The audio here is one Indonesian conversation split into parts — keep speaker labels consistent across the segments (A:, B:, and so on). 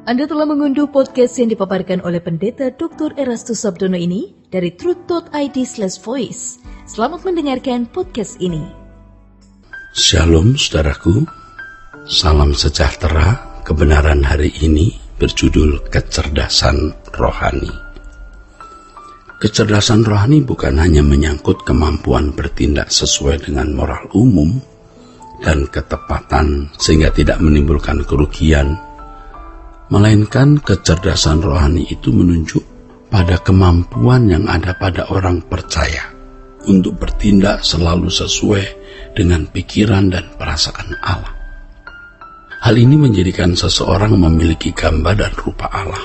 A: Anda telah mengunduh podcast yang dipaparkan oleh Pendeta Dr. Erastus Sabdono ini dari truth.id/voice. Selamat mendengarkan podcast ini.
B: Shalom saudaraku, salam sejahtera. Kebenaran hari ini berjudul kecerdasan rohani. Kecerdasan rohani bukan hanya menyangkut kemampuan bertindak sesuai dengan moral umum dan ketepatan sehingga tidak menimbulkan kerugian, melainkan kecerdasan rohani itu menunjuk pada kemampuan yang ada pada orang percaya untuk bertindak selalu sesuai dengan pikiran dan perasaan Allah. Hal ini menjadikan seseorang memiliki gambar dan rupa Allah,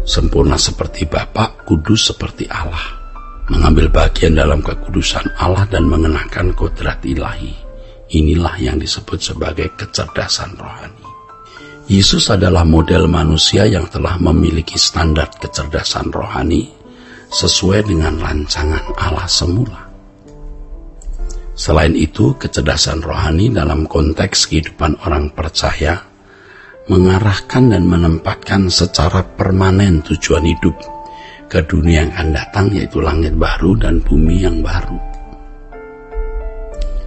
B: sempurna seperti Bapa, kudus seperti Allah, mengambil bagian dalam kekudusan Allah dan mengenakan kodrat ilahi. Inilah yang disebut sebagai kecerdasan rohani. Yesus adalah model manusia yang telah memiliki standar kecerdasan rohani sesuai dengan rancangan Allah semula. Selain itu, kecerdasan rohani dalam konteks kehidupan orang percaya mengarahkan dan menempatkan secara permanen tujuan hidup ke dunia yang akan datang, yaitu langit baru dan bumi yang baru.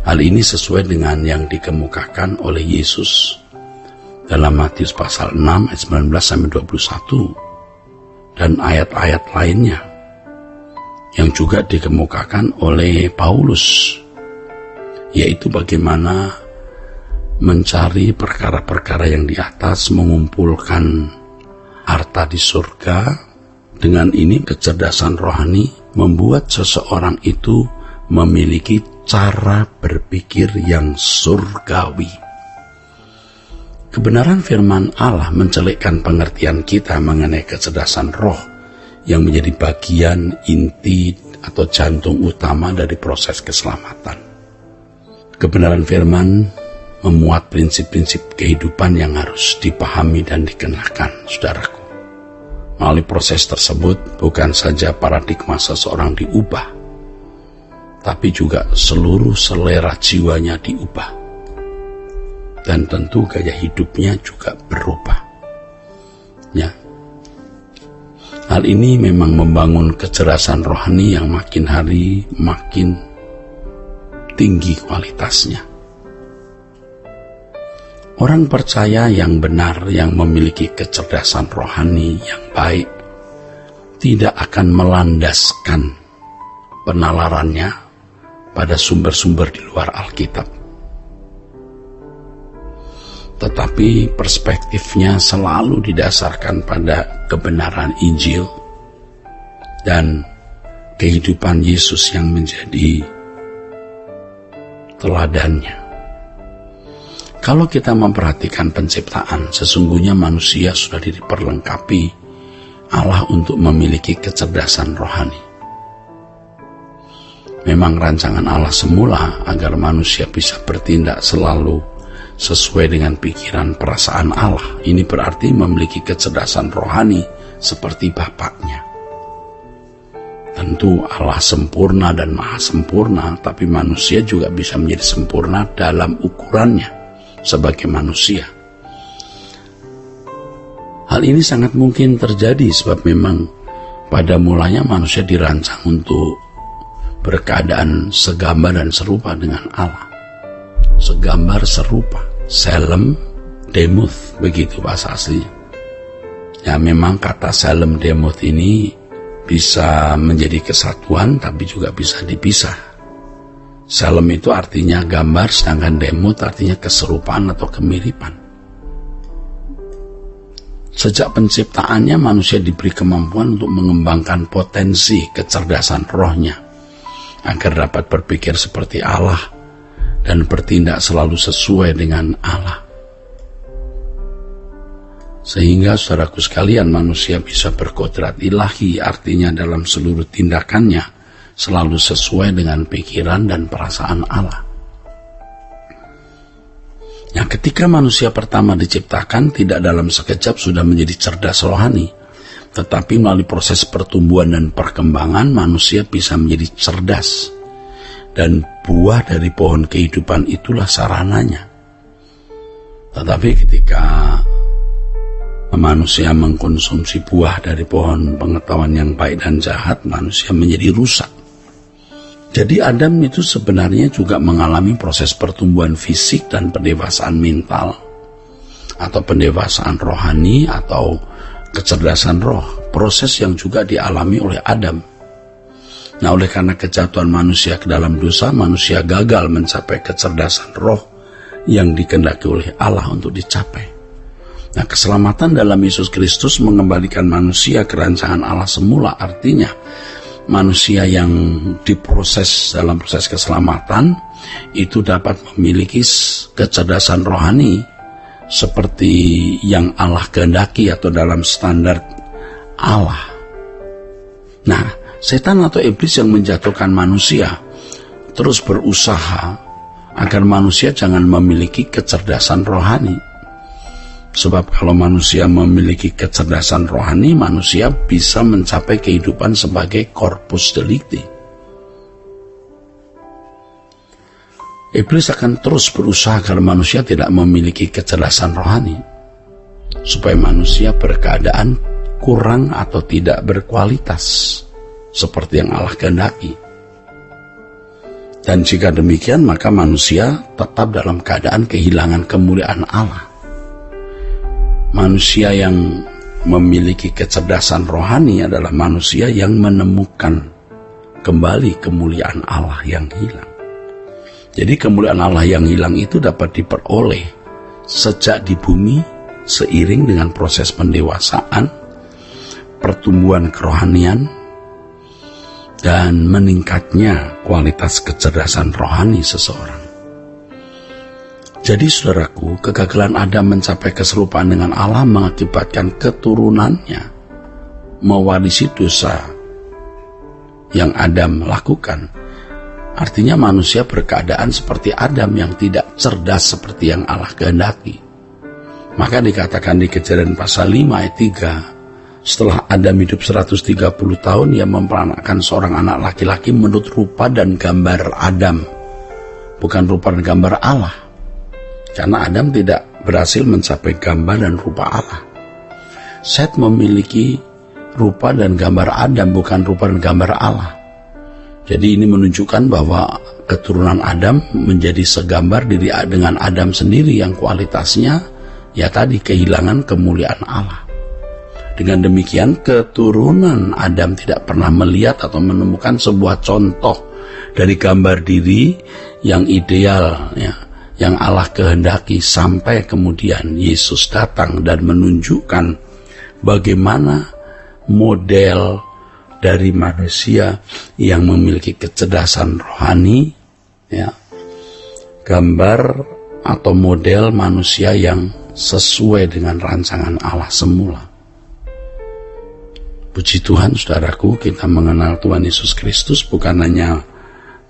B: Hal ini sesuai dengan yang dikemukakan oleh Yesus dalam Matius pasal 6 ayat 19-21 dan ayat-ayat lainnya yang juga dikemukakan oleh Paulus, yaitu bagaimana mencari perkara-perkara yang di atas, mengumpulkan harta di surga. Dengan ini kecerdasan rohani membuat seseorang itu memiliki cara berpikir yang surgawi. Kebenaran firman Allah mencelikkan pengertian kita mengenai kecerdasan roh yang menjadi bagian inti atau jantung utama dari proses keselamatan. Kebenaran firman memuat prinsip-prinsip kehidupan yang harus dipahami dan dikenakan, saudaraku. Melalui proses tersebut, bukan saja paradigma seseorang diubah, tapi juga seluruh selera jiwanya diubah. Dan tentu gaya hidupnya juga berubah. Ya. Hal ini memang membangun kecerdasan rohani yang makin hari makin tinggi kualitasnya. Orang percaya yang benar, yang memiliki kecerdasan rohani yang baik, tidak akan melandaskan penalarannya pada sumber-sumber di luar Alkitab. Tetapi perspektifnya selalu didasarkan pada kebenaran Injil dan kehidupan Yesus yang menjadi teladannya. Kalau kita memperhatikan penciptaan, sesungguhnya manusia sudah diperlengkapi Allah untuk memiliki kecerdasan rohani. Memang rancangan Allah semula agar manusia bisa bertindak selalu sesuai dengan pikiran perasaan Allah. Ini berarti memiliki kecerdasan rohani seperti Bapaknya. Tentu Allah sempurna dan maha sempurna, tapi manusia juga bisa menjadi sempurna dalam ukurannya sebagai manusia. Hal ini sangat mungkin terjadi sebab memang pada mulanya manusia dirancang untuk berkeadaan segambar dan serupa dengan Allah. Segambar serupa, selem demuth, begitu bahasa aslinya. Ya, memang kata selem demuth ini bisa menjadi kesatuan tapi juga bisa dipisah. Selem itu artinya gambar, sedangkan demuth artinya keserupaan atau kemiripan. Sejak penciptaannya manusia diberi kemampuan untuk mengembangkan potensi kecerdasan rohnya agar dapat berpikir seperti Allah dan bertindak selalu sesuai dengan Allah. Sehingga saudaraku sekalian, manusia bisa berkodrat ilahi, artinya dalam seluruh tindakannya selalu sesuai dengan pikiran dan perasaan Allah. Yang ketika manusia pertama diciptakan, tidak dalam sekejap sudah menjadi cerdas rohani, tetapi melalui proses pertumbuhan dan perkembangan manusia bisa menjadi cerdas. Dan buah dari pohon kehidupan itulah sarananya. Tetapi ketika manusia mengkonsumsi buah dari pohon pengetahuan yang baik dan jahat, manusia menjadi rusak. Jadi Adam itu sebenarnya juga mengalami proses pertumbuhan fisik dan pendewasaan mental, atau pendewasaan rohani, atau kecerdasan roh, proses yang juga dialami oleh Adam. Nah, oleh karena kejatuhan manusia ke dalam dosa, manusia gagal mencapai kecerdasan roh yang dikehendaki oleh Allah untuk dicapai. Nah, keselamatan dalam Yesus Kristus mengembalikan manusia ke rancangan Allah semula, artinya manusia yang diproses dalam proses keselamatan itu dapat memiliki kecerdasan rohani seperti yang Allah kehendaki atau dalam standar Allah. Nah, setan atau iblis yang menjatuhkan manusia terus berusaha agar manusia jangan memiliki kecerdasan rohani. Sebab kalau manusia memiliki kecerdasan rohani, manusia bisa mencapai kehidupan sebagai corpus delicti. Iblis akan terus berusaha agar manusia tidak memiliki kecerdasan rohani, supaya manusia berkeadaan kurang atau tidak berkualitas seperti yang Allah kehendaki. Dan jika demikian, maka manusia tetap dalam keadaan kehilangan kemuliaan Allah. Manusia yang memiliki kecerdasan rohani adalah manusia yang menemukan kembali kemuliaan Allah yang hilang. Jadi kemuliaan Allah yang hilang itu dapat diperoleh sejak di bumi seiring dengan proses pendewasaan, pertumbuhan kerohanian, dan meningkatnya kualitas kecerdasan rohani seseorang. Jadi saudaraku, kegagalan Adam mencapai keserupaan dengan Allah mengakibatkan keturunannya mewarisi dosa yang Adam lakukan. Artinya manusia berkeadaan seperti Adam yang tidak cerdas seperti yang Allah kehendaki. Maka dikatakan di Kejadian pasal 5 ayat 3, setelah Adam hidup 130 tahun, ia memperanakkan seorang anak laki-laki menurut rupa dan gambar Adam, bukan rupa dan gambar Allah. Karena Adam tidak berhasil mencapai gambar dan rupa Allah. Set memiliki rupa dan gambar Adam, bukan rupa dan gambar Allah. Jadi ini menunjukkan bahwa keturunan Adam menjadi segambar diri dengan Adam sendiri yang kualitasnya ya tadi kehilangan kemuliaan Allah. Dengan demikian keturunan Adam tidak pernah melihat atau menemukan sebuah contoh dari gambar diri yang ideal, ya, yang Allah kehendaki, sampai kemudian Yesus datang dan menunjukkan bagaimana model dari manusia yang memiliki kecerdasan rohani, ya, gambar atau model manusia yang sesuai dengan rancangan Allah semula. Puji Tuhan saudaraku, kita mengenal Tuhan Yesus Kristus bukan hanya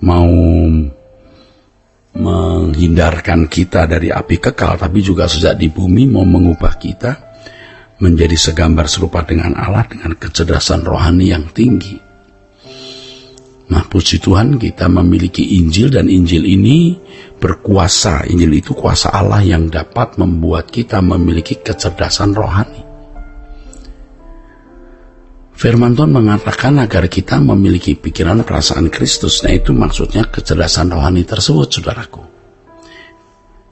B: mau menghindarkan kita dari api kekal, tapi juga sejak di bumi mau mengubah kita menjadi segambar serupa dengan Allah dengan kecerdasan rohani yang tinggi. Nah, puji Tuhan kita memiliki Injil, dan Injil ini berkuasa. Injil itu kuasa Allah yang dapat membuat kita memiliki kecerdasan rohani. Firman Tuhan mengatakan agar kita memiliki pikiran perasaan Kristus. Nah, itu maksudnya kecerdasan rohani tersebut, saudaraku,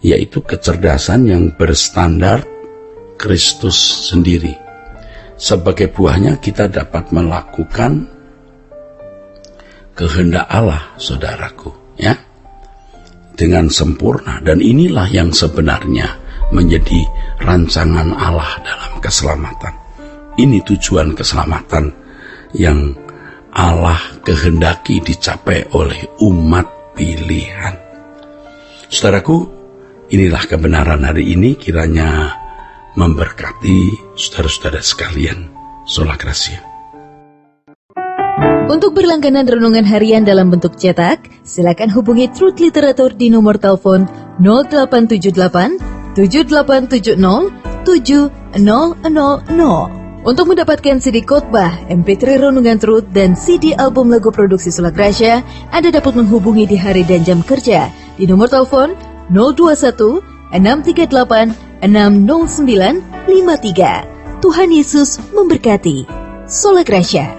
B: yaitu kecerdasan yang berstandar Kristus sendiri. Sebagai buahnya kita dapat melakukan kehendak Allah, saudaraku, ya, dengan sempurna. Dan inilah yang sebenarnya menjadi rancangan Allah dalam keselamatan. Ini tujuan keselamatan yang Allah kehendaki dicapai oleh umat pilihan. Saudaraku, inilah kebenaran hari ini, kiranya memberkati saudara-saudara sekalian. Sola Gracia.
A: Untuk berlangganan renungan harian dalam bentuk cetak, silakan hubungi Truth Literatur di nomor telepon 0878 7870 7000. Untuk mendapatkan CD khotbah, MP3 renungan Truth, dan CD album lagu produksi Sola Gracia, Anda dapat menghubungi di hari dan jam kerja di nomor telepon 021 638 60953. Tuhan Yesus memberkati. Sola Gracia.